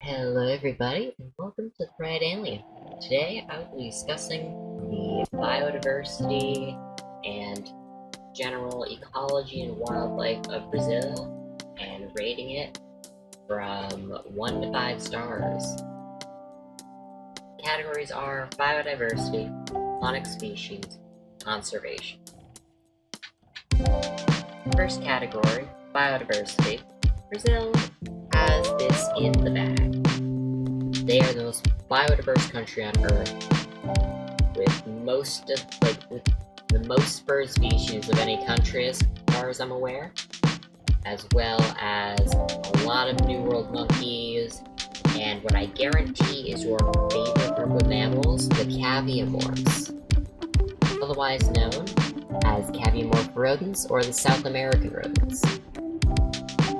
Hello everybody, and welcome to Thread Alien. Today I will be discussing the biodiversity and general ecology and wildlife of Brazil, and rating it from 1 to 5 stars. Categories are biodiversity, iconic species, conservation. First category, biodiversity. Brazil has this in the bag. They are the most biodiverse country on Earth, with the most bird species of any country as far as I'm aware, as well as a lot of New World monkeys, and what I guarantee is your favorite group of mammals, the caviomorphs, otherwise known as caviomorph rodents or the South American rodents.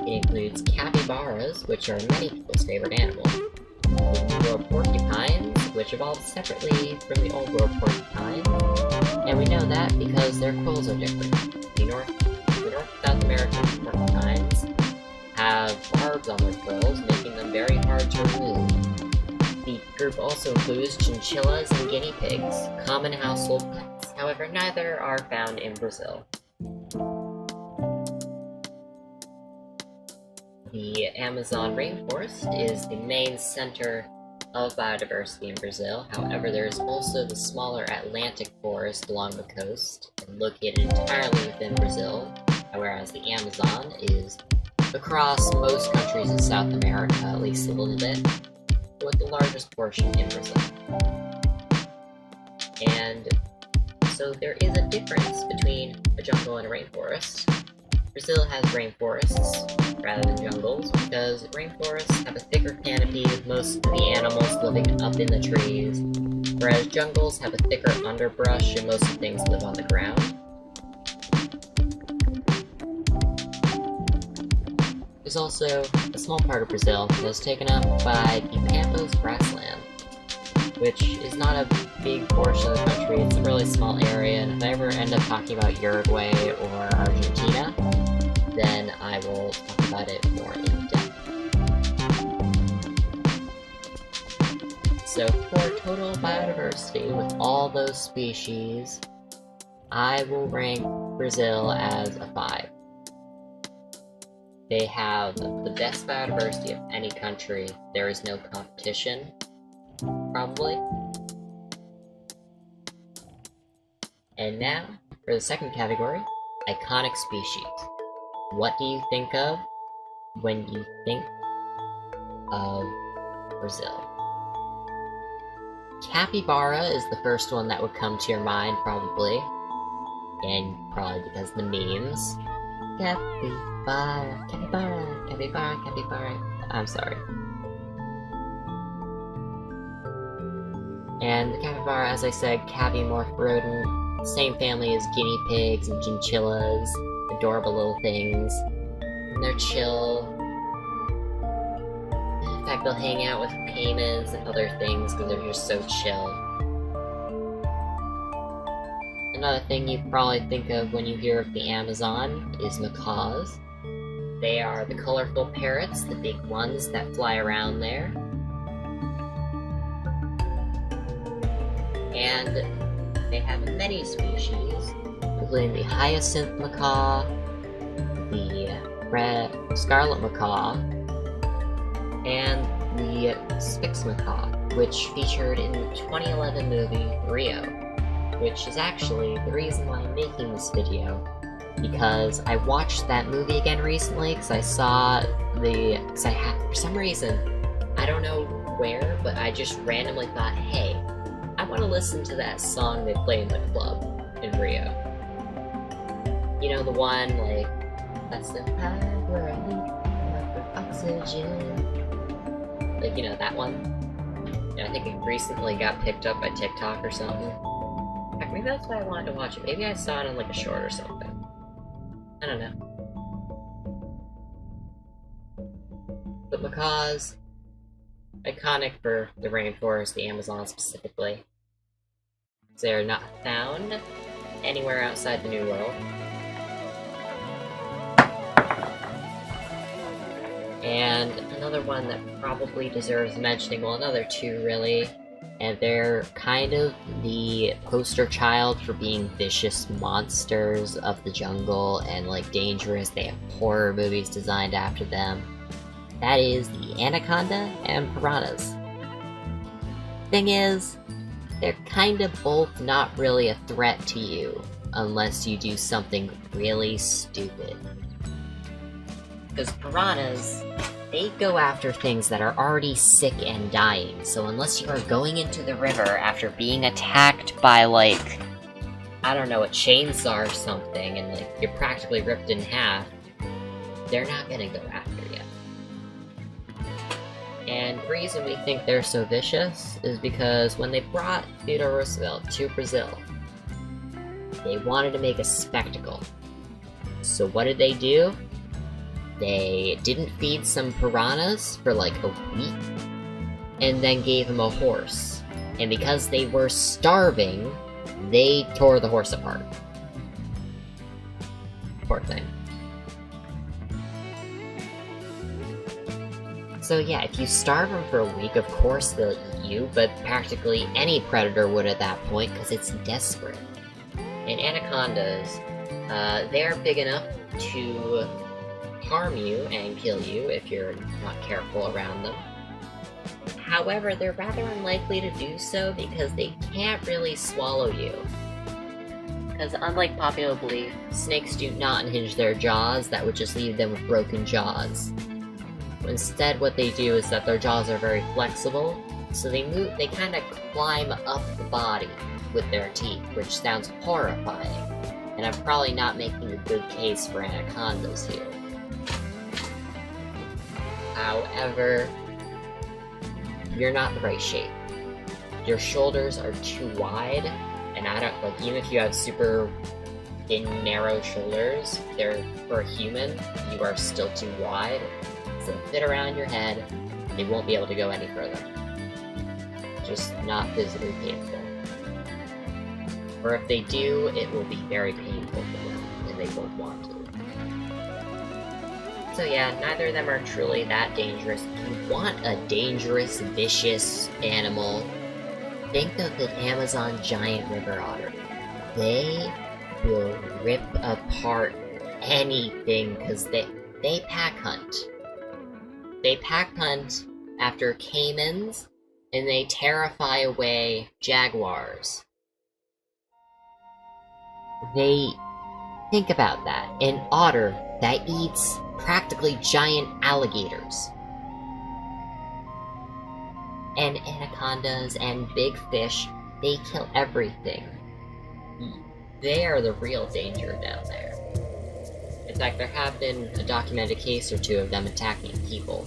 It includes capybaras, which are many people's favorite animal, the New World porcupines, which evolved separately from the Old World porcupine, and we know that because their quills are different. The North South American porcupines have barbs on their quills, making them very hard to remove. The group also includes chinchillas and guinea pigs, common household pets. However, neither are found in Brazil. The Amazon rainforest is the main center of biodiversity in Brazil. However, there is also the smaller Atlantic forest along the coast, and located entirely within Brazil, whereas the Amazon is across most countries in South America, at least a little bit, with the largest portion in Brazil. And so there is a difference between a jungle and a rainforest. Brazil has rainforests rather than jungles because rainforests have a thicker canopy with most of the animals living up in the trees, whereas jungles have a thicker underbrush and most of the things live on the ground. There's also a small part of Brazil that is taken up by the Pampas grassland, which is not a big portion of the country. It's a really small area, and if I ever end up talking about Uruguay or Argentina, then I will talk about it more in depth. So for total biodiversity, with all those species, I will rank Brazil as a 5. They have the best biodiversity of any country. There is no competition, probably. And now, for the second category, iconic species. What do you think of when you think of Brazil? Capybara is the first one that would come to your mind, probably. And probably because the memes. Capybara, capybara, capybara, capybara. I'm sorry. And the capybara, as I said, caviomorph rodent, same family as guinea pigs and chinchillas. Adorable little things, and they're chill. In fact, they'll hang out with caimans and other things because they're just so chill. Another thing you probably think of when you hear of the Amazon is macaws. They are the colorful parrots, the big ones that fly around there. And they have many species, including the hyacinth macaw, the red scarlet macaw, and the Spix macaw, which featured in the 2011 movie Rio, which is actually the reason why I'm making this video, because I watched that movie again recently because I saw for some reason, I don't know where, but I just randomly thought, hey, I want to listen to that song they play in the club in Rio. You know, the one, like, that's the high where I need for oxygen. Like, you know, that one? And I think it recently got picked up by TikTok or something. In fact, maybe that's why I wanted to watch it. Maybe I saw it on, like, a short or something. I don't know. But macaws, iconic for the rainforest, the Amazon specifically. They're not found anywhere outside the New World. And another one that probably deserves mentioning, well, another two really, and they're kind of the poster child for being vicious monsters of the jungle and like dangerous. They have horror movies designed after them. That is the anaconda and piranhas. Thing is, they're kind of both not really a threat to you unless you do something really stupid. Because piranhas, they go after things that are already sick and dying, so unless you are going into the river after being attacked by, like, I don't know, a chainsaw or something, and, like, you're practically ripped in half, they're not gonna go after you. And the reason we think they're so vicious is because when they brought Theodore Roosevelt to Brazil, they wanted to make a spectacle. So what did they do? They didn't feed some piranhas for like a week, and then gave him a horse. And because they were starving, they tore the horse apart. Poor thing. So yeah, if you starve them for a week, of course they'll eat you, but practically any predator would at that point, because it's desperate. And anacondas, they're big enough to harm you and kill you if you're not careful around them. However, they're rather unlikely to do so because they can't really swallow you. Because unlike popular belief, snakes do not unhinge their jaws. That would just leave them with broken jaws. Instead, what they do is that their jaws are very flexible, so they kind of climb up the body with their teeth, which sounds horrifying. And I'm probably not making a good case for anacondas here. However, you're not the right shape. Your shoulders are too wide, and even if you have super thin, narrow shoulders, for a human, you are still too wide. So they'll fit around your head, they won't be able to go any further. Just not physically painful. Or if they do, it will be very painful for them, and they won't want to. So yeah, neither of them are truly that dangerous. If you want a dangerous, vicious animal, think of the Amazon giant river otter. They will rip apart anything because they pack hunt. They pack hunt after caimans, and they terrify away jaguars. Think about that. An otter that eats practically giant alligators. And anacondas and big fish, they kill everything. They are the real danger down there. In fact, there have been a documented case or two of them attacking people.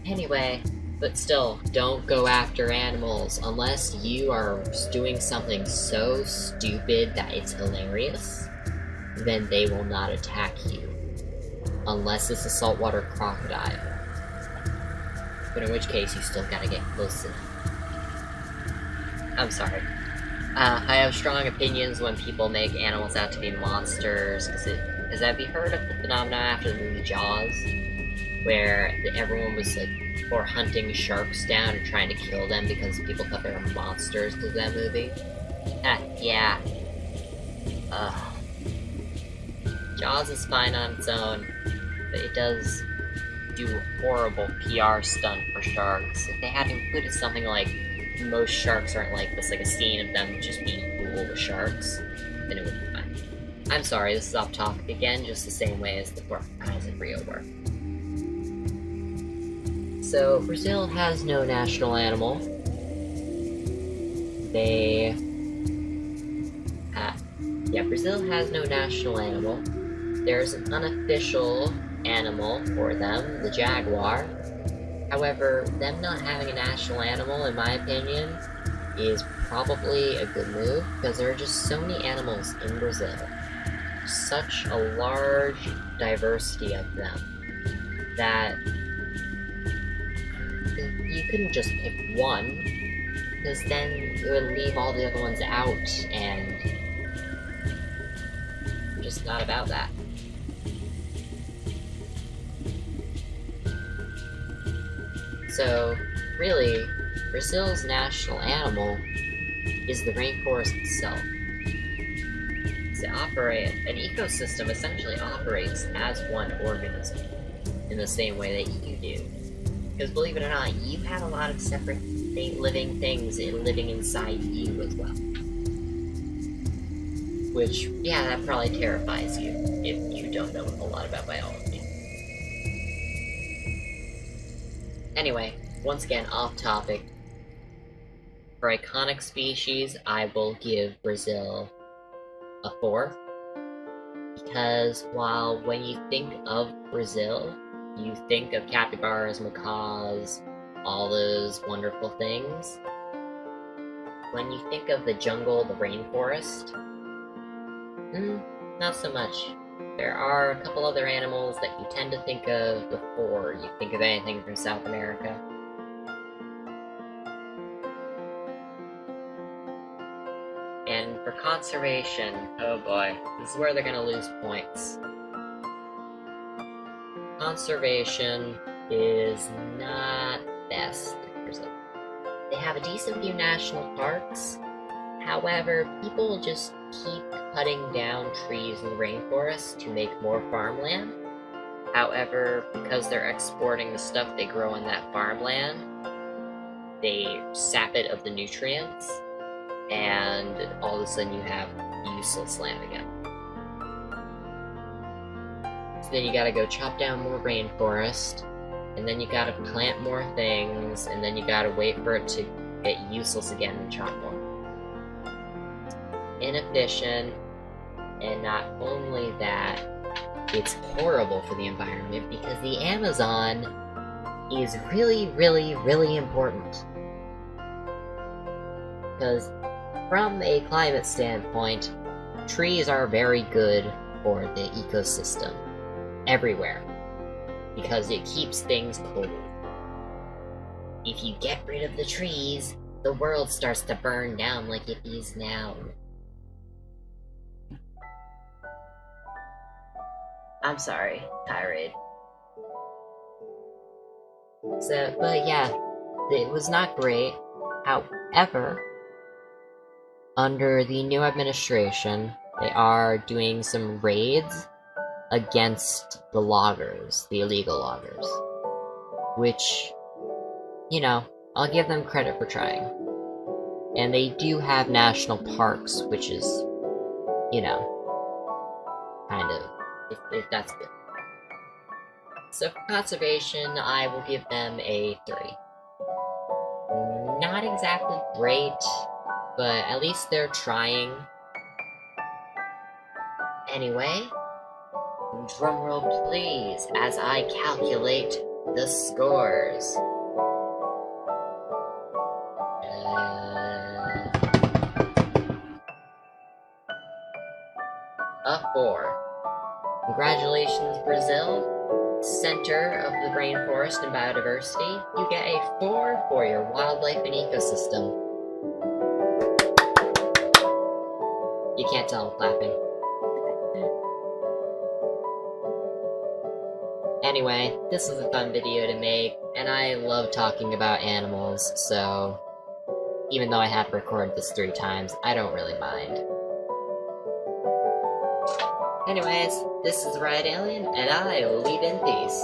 Anyway, but still, don't go after animals unless you are doing something so stupid that it's hilarious. Then they will not attack you. Unless it's a saltwater crocodile. But in which case, you still gotta get close enough. I'm sorry. I have strong opinions when people make animals out to be monsters, because have you heard of the phenomenon after the movie Jaws? Where everyone was like, or hunting sharks down and trying to kill them because people thought they were monsters because of that movie? Yeah. Jaws is fine on its own, but it does do a horrible PR stunt for sharks. If they had included something like most sharks aren't like this, like a scene of them just being cool with sharks, then it would be fine. I'm sorry, this is off topic again, just the same way as the crocodiles in Rio were. So, Brazil has no national animal. Brazil has no national animal. There's an unofficial animal for them, the jaguar. However, them not having a national animal, in my opinion, is probably a good move, because there are just so many animals in Brazil. Such a large diversity of them, that you couldn't just pick one, because then it would leave all the other ones out, and I'm just not about that. So, really, Brazil's national animal is the rainforest itself. An ecosystem essentially operates as one organism, in the same way that you do. Because believe it or not, you have a lot of separate living things living inside you as well. Which, yeah, that probably terrifies you, if you don't know a whole lot about biology. Anyway, once again, off topic. For iconic species, I will give Brazil a 4. Because while when you think of Brazil, you think of capybaras, macaws, all those wonderful things. When you think of the jungle, the rainforest, not so much. There are a couple other animals that you tend to think of before you think of anything from South America. And for conservation, oh boy, this is where they're gonna lose points. Conservation is not best in Brazil. They have a decent few national parks. However, people just keep cutting down trees in the rainforest to make more farmland. However, because they're exporting the stuff they grow in that farmland, they sap it of the nutrients, and all of a sudden you have useless land again. So then you gotta go chop down more rainforest, and then you gotta plant more things, and then you gotta wait for it to get useless again and chop more. Inefficient, and not only that, it's horrible for the environment because the Amazon is really, really, really important. Because from a climate standpoint, trees are very good for the ecosystem everywhere because it keeps things cold. If you get rid of the trees, the world starts to burn down like it is now. I'm sorry, tirade. So, but yeah, it was not great. However, under the new administration, they are doing some raids against the loggers, the illegal loggers. Which, you know, I'll give them credit for trying. And they do have national parks, which is, you know, kind of, if that's good. So for conservation, I will give them a 3. Not exactly great, but at least they're trying. Anyway, drumroll please, as I calculate the scores. A 4. Congratulations, Brazil, center of the rainforest and biodiversity. You get a 4 for your wildlife and ecosystem. You can't tell I'm clapping. Anyway, this was a fun video to make, and I love talking about animals, so even though I had to record this 3 times, I don't really mind. Anyways, this is Riot Alien, and I leave in peace.